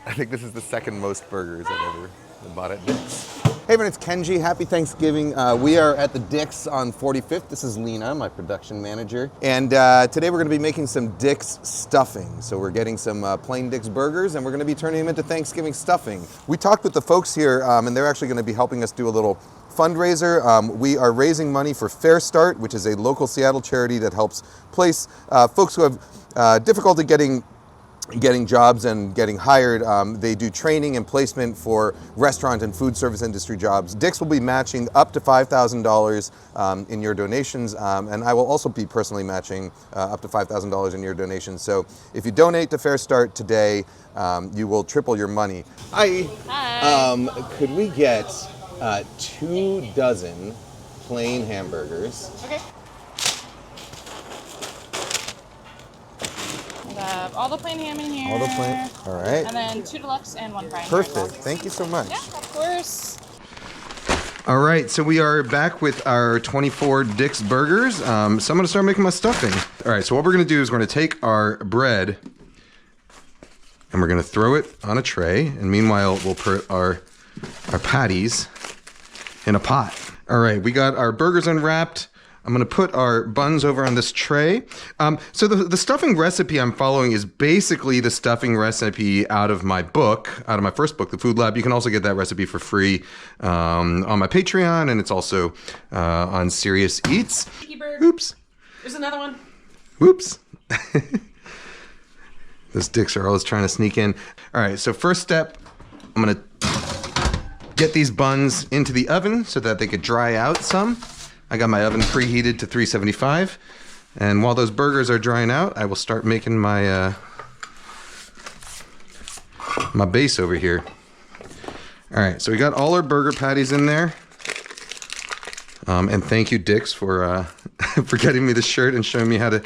I think this is the second most burgers I've ever bought at Dick's. Hey everyone, it's Kenji. Happy Thanksgiving. We are at the Dick's on 45th. This is Lena, my production manager. And today we're gonna be making some Dick's stuffing. So we're getting some plain Dick's burgers and we're gonna be turning them into Thanksgiving stuffing. We talked with the folks here and they're actually gonna be helping us do a little fundraiser. We are raising money for Farestart, which is a local Seattle charity that helps place folks who have difficulty getting jobs and getting hired. They do training and placement for restaurant and food service industry jobs. Dick's will be matching up to $5,000 in your donations, and I will also be personally matching up to $5,000 in your donations. So if you donate to Farestart today, you will triple your money. Hi. Could we get 2 dozen plain hamburgers? Okay. All the plain ham in here. All the plain, all right. And then 2 deluxe and 1 fry. Perfect, thank you so much. Yeah, of course. All right, so we are back with our 24 Dick's burgers. So I'm gonna start making my stuffing. All right, so what we're gonna do is we're gonna take our bread and we're gonna throw it on a tray. And meanwhile, we'll put our patties in a pot. All right, we got our burgers unwrapped. I'm gonna put our buns over on this tray. So the stuffing recipe I'm following is basically the stuffing recipe out of my book, out of my first book, The Food Lab. You can also get that recipe for free on my Patreon, and it's also on Serious Eats. Oops. There's another one. Whoops. Those Dicks are always trying to sneak in. All right, so first step, I'm gonna get these buns into the oven so that they could dry out some. I got my oven preheated to 375, and while those burgers are drying out, I will start making my my base over here. All right, so we got all our burger patties in there, and thank you, Dick's, for for getting me the shirt and showing me how to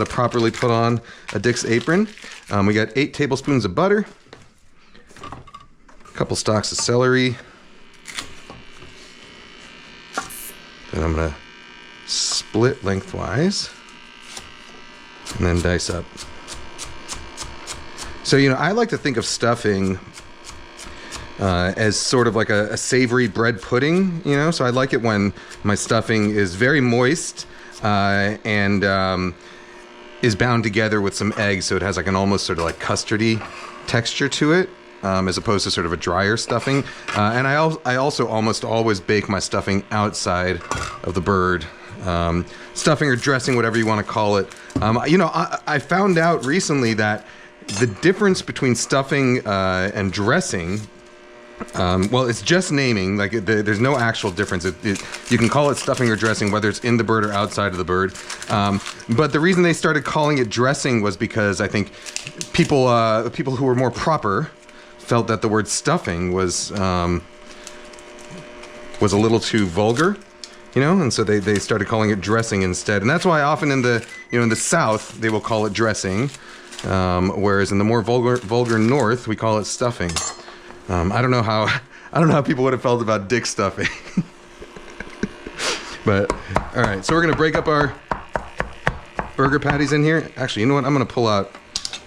properly put on a Dick's apron. We got 8 tablespoons of butter, a couple stalks of celery. And I'm gonna split lengthwise and then dice up. So, you know, I like to think of stuffing as sort of like a savory bread pudding, you know? So I like it when my stuffing is very moist and is bound together with some eggs, so it has like an almost sort of like custardy texture to it. As opposed to sort of a drier stuffing. And I also almost always bake my stuffing outside of the bird. Stuffing or dressing, whatever you want to call it. You know, I found out recently that the difference between stuffing and dressing, well, it's just naming. Like, there's no actual difference. You can call it stuffing or dressing, whether it's in the bird or outside of the bird. But the reason they started calling it dressing was because I think people who were more proper felt that the word stuffing was a little too vulgar, you know, and so they started calling it dressing instead. And that's why often in the South they will call it dressing, whereas in the more vulgar North we call it stuffing. I don't know how people would have felt about Dick stuffing. But all right, so we're gonna break up our burger patties in here. Actually, you know what? I'm gonna pull out.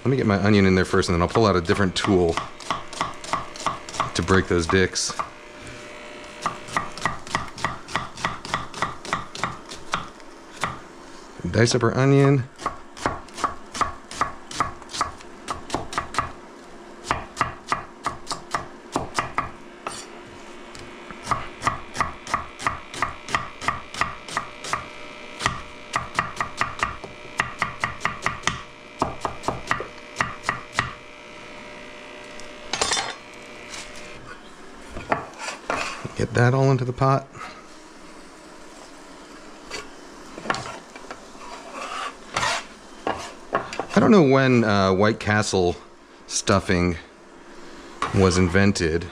Let me get my onion in there first, and then I'll pull out a different tool to break those Dicks. Dice up our onion. Get that all into the pot. I don't know when White Castle stuffing was invented,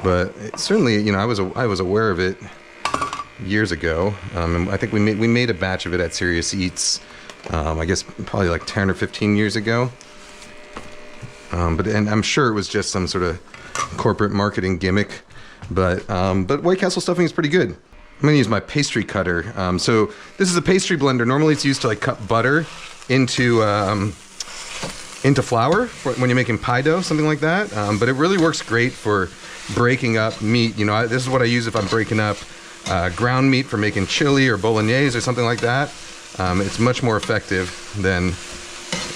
but it certainly, you know, I was aware of it years ago. And I think we made a batch of it at Serious Eats. I guess probably like 10 or 15 years ago. And I'm sure it was just some sort of corporate marketing gimmick. But White Castle stuffing is pretty good. I'm gonna use my pastry cutter. So this is a pastry blender. Normally it's used to like cut butter into into flour when you're making pie dough, something like that. But it really works great for breaking up meat. You know, this is what I use if I'm breaking up ground meat for making chili or bolognese or something like that. It's much more effective than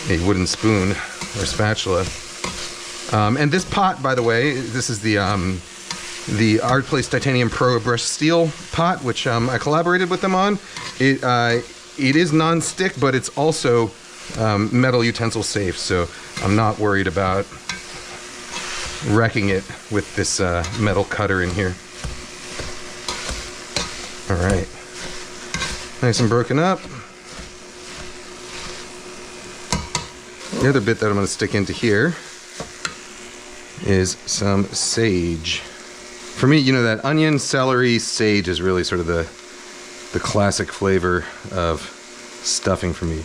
a wooden spoon or spatula. And this pot, by the way, this is the Art Place Titanium Pro Brushed Steel pot, which I collaborated with them on. It is non-stick, but it's also metal utensil safe, so I'm not worried about wrecking it with this metal cutter in here. All right, nice and broken up. The other bit that I'm going to stick into here is some sage. For me, you know, that onion, celery, sage is really sort of the classic flavor of stuffing for me.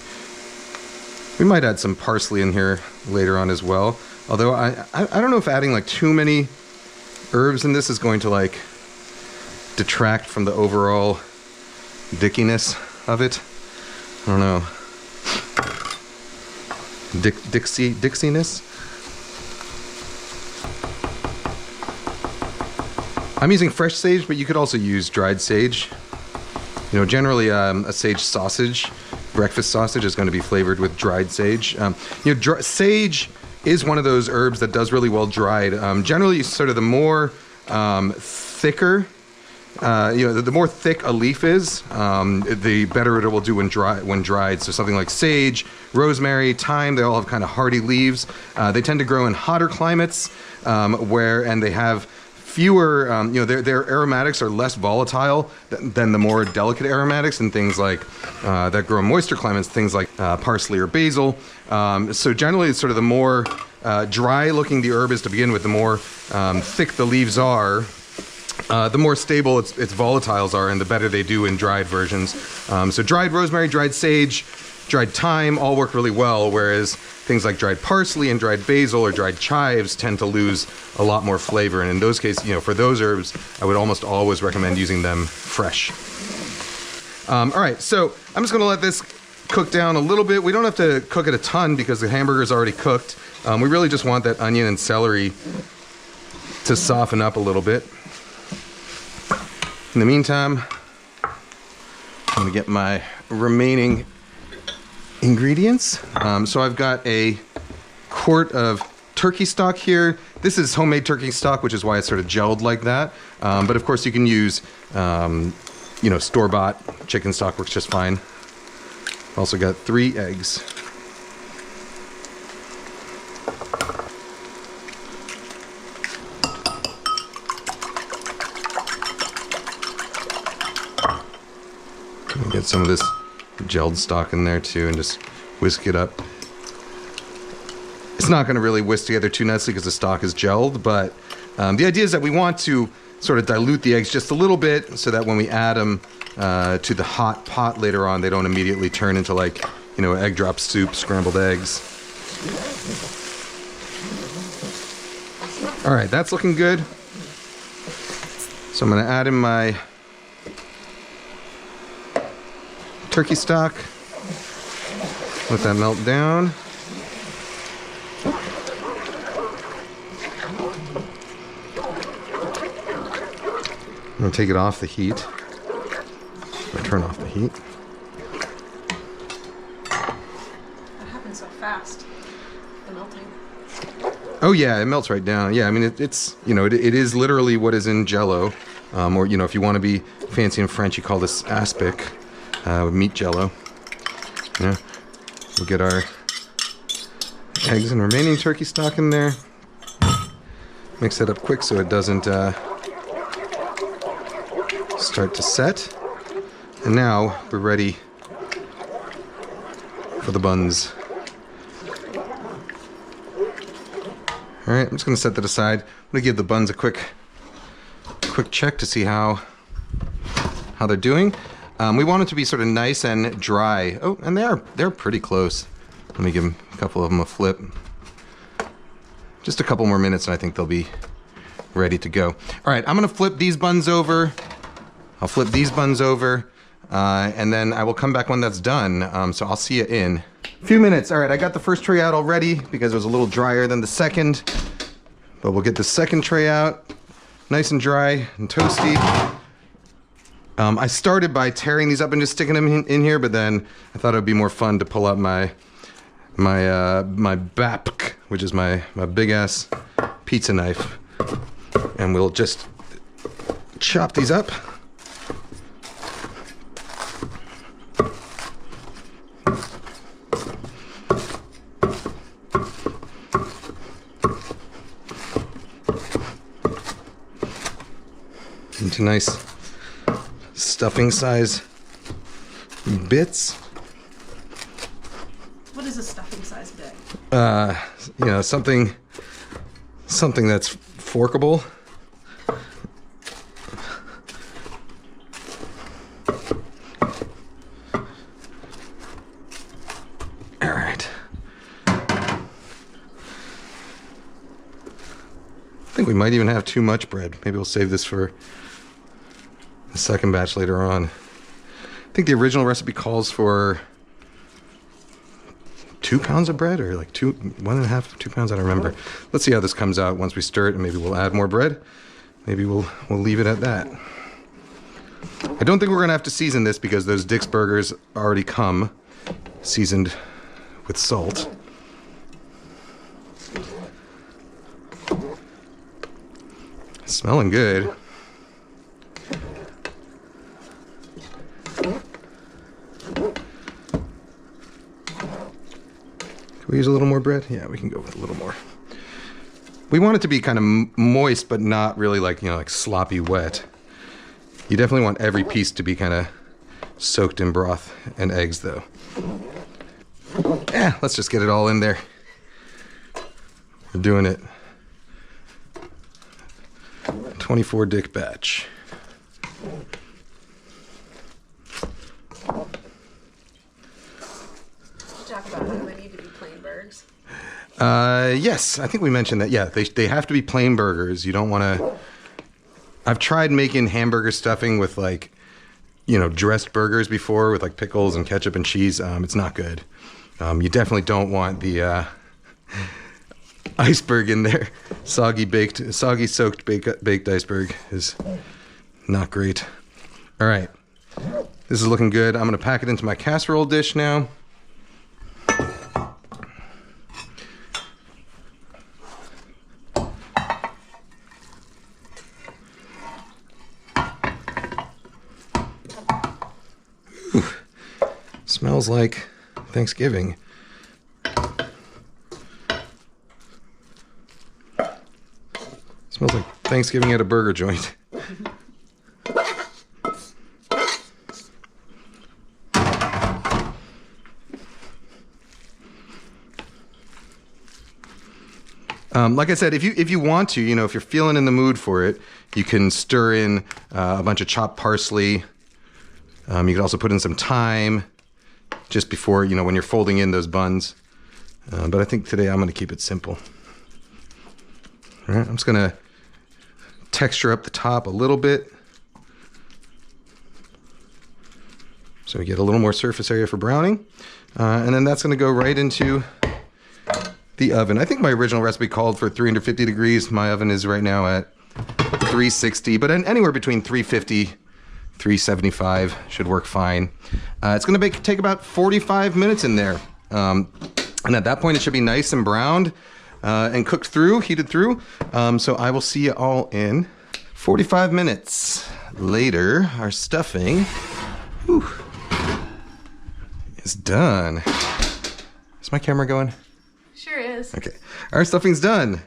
We might add some parsley in here later on as well. Although I don't know if adding like too many herbs in this is going to like detract from the overall dickiness of it. I don't know. Dixiness. I'm using fresh sage, but you could also use dried sage. You know, generally a sage sausage, breakfast sausage, is going to be flavored with dried sage. You know, sage is one of those herbs that does really well dried. Generally, sort of the more thicker, you know, the more thick a leaf is, the better it will do when dried. So something like sage, rosemary, thyme, they all have kind of hardy leaves. They tend to grow in hotter climates, and they have fewer, you know, their aromatics are less volatile than the more delicate aromatics and things like that grow in moisture climates, things like parsley or basil. So generally, it's sort of the more dry looking the herb is to begin with, the more thick the leaves are, the more stable its volatiles are, and the better they do in dried versions. So dried rosemary, dried sage, dried thyme all work really well, whereas things like dried parsley and dried basil or dried chives tend to lose a lot more flavor. And in those cases, you know, for those herbs, I would almost always recommend using them fresh. All right, so I'm just gonna let this cook down a little bit. We don't have to cook it a ton because the hamburger is already cooked. We really just want that onion and celery to soften up a little bit. In the meantime, I'm gonna get my remaining ingredients. So I've got a quart of turkey stock here. This is homemade turkey stock, which is why it's sort of gelled like that. But of course you can use, you know, store-bought chicken stock works just fine. Also got 3 eggs. Get some of this gelled stock in there too and just whisk it up. It's not going to really whisk together too nicely because the stock is gelled, but the idea is that we want to sort of dilute the eggs just a little bit so that when we add them to the hot pot later on, they don't immediately turn into, like, you know, egg drop soup, scrambled eggs. All right, that's looking good. So I'm going to add in my turkey stock. Let that melt down. I'm going to take it off the heat. Or turn off the heat. That happens so fast. The melting. Oh yeah, it melts right down. Yeah, I mean it's you know, it is literally what is in Jello, or you know, if you want to be fancy and French, you call this aspic. Meat jello. Yeah, we'll get our eggs and remaining turkey stock in there. Mix it up quick so it doesn't start to set. And now we're ready for the buns. All right, I'm just going to set that aside. I'm going to give the buns a quick check to see how they're doing. We want it to be sort of nice and dry. Oh, and they're pretty close. Let me give them a couple of them a flip. Just a couple more minutes and I think they'll be ready to go. All right, I'm gonna flip these buns over. I'll flip these buns over, and then I will come back when that's done. So I'll see you in Few minutes. All right, I got the first tray out already because it was a little drier than the second. But we'll get the second tray out, nice and dry and toasty. I started by tearing these up and just sticking them in here, but then I thought it would be more fun to pull out my BAPK, which is my big ass pizza knife, and we'll just chop these up. Into nice stuffing size bits. What is a stuffing size bit? You know, something that's forkable. All right. I think we might even have too much bread. Maybe we'll save this for the second batch later on. I think the original recipe calls for 2 pounds of bread, or like 1.5, 2 pounds. I don't remember. Let's see how this comes out once we stir it, and maybe we'll add more bread. Maybe we'll leave it at that. I don't think we're gonna have to season this because those Dick's burgers already come seasoned with salt. Smelling good. Can we use a little more bread? Yeah, we can go with a little more. We want it to be kind of moist, but not really like, you know, like sloppy wet. You definitely want every piece to be kind of soaked in broth and eggs, though. Yeah, let's just get it all in there. We're doing it. 24 Dick batch. Talk about how they need to be plain burgers. Yes, I think we mentioned that. Yeah, they have to be plain burgers. You don't want to. I've tried making hamburger stuffing with, like, you know, dressed burgers before with like pickles and ketchup and cheese. It's not good. You definitely don't want the iceberg in there. Soggy soaked baked iceberg is not great. All right, this is looking good. I'm gonna pack it into my casserole dish now. Ooh, smells like Thanksgiving. Smells like Thanksgiving at a burger joint. Like I said, if you want to, you know, if you're feeling in the mood for it, you can stir in a bunch of chopped parsley. You can also put in some thyme just before, you know, when you're folding in those buns. But I think today I'm going to keep it simple. All right, I'm just going to texture up the top a little bit so we get a little more surface area for browning. And then that's going to go right into the oven. I think my original recipe called for 350 degrees. My oven is right now at 360, but anywhere between 350, 375 should work fine. It's going to take about 45 minutes in there. And at that point, it should be nice and browned and cooked through, heated through. So I will see you all in 45 minutes later. Our stuffing is done. Is my camera going? Sure is. Okay, our stuffing's done.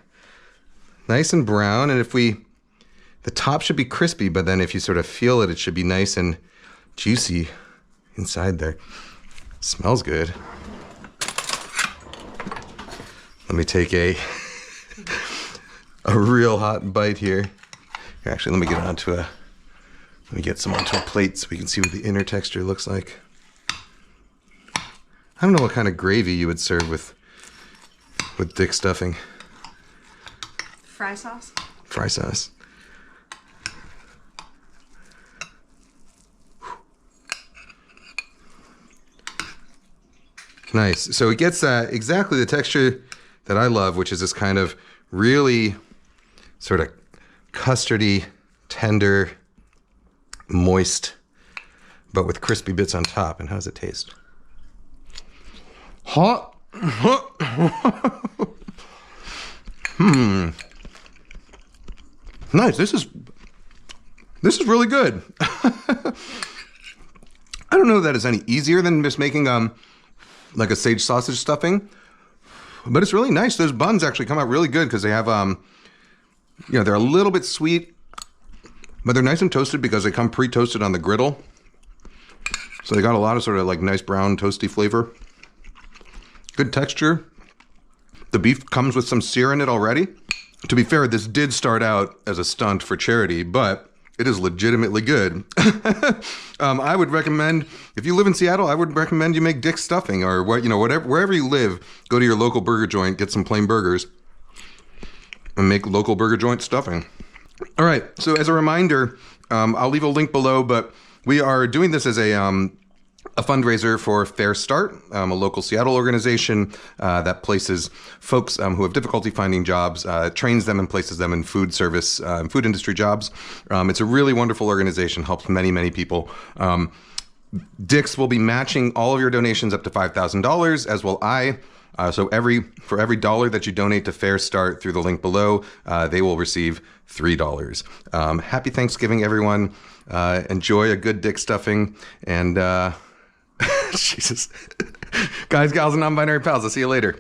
Nice and brown, and the top should be crispy, but then if you sort of feel it, it should be nice and juicy inside there. Smells good. Let me take a real hot bite here. Actually, let me get some onto a plate so we can see what the inner texture looks like. I don't know what kind of gravy you would serve with Dick stuffing. Fry sauce? Fry sauce. Nice. So it gets exactly the texture that I love, which is this kind of really sort of custardy, tender, moist, but with crispy bits on top. And how does it taste? Hot. Nice. This is really good. I don't know that it's any easier than just making like a sage sausage stuffing, but it's really nice. Those buns actually come out really good because they have they're a little bit sweet, but they're nice and toasted because they come pre-toasted on the griddle. So they got a lot of sort of like nice brown toasty flavor. Good texture. The beef comes with some sear in it already. To be fair, this did start out as a stunt for charity, but it is legitimately good. I would recommend, if you live in Seattle, I would recommend you make Dick's stuffing, or wherever you live, go to your local burger joint, get some plain burgers, and make local burger joint stuffing. All right, so as a reminder, I'll leave a link below, but we are doing this as a fundraiser for Farestart, a local Seattle organization that places folks who have difficulty finding jobs, trains them and places them in food service, food industry jobs. It's a really wonderful organization, helps many, many people. Dick's will be matching all of your donations up to $5,000, as will I. So for every dollar that you donate to Farestart through the link below, they will receive $3. Happy Thanksgiving, everyone. Enjoy a good Dick stuffing, and Jesus. Guys, gals, and non-binary pals, I'll see you later.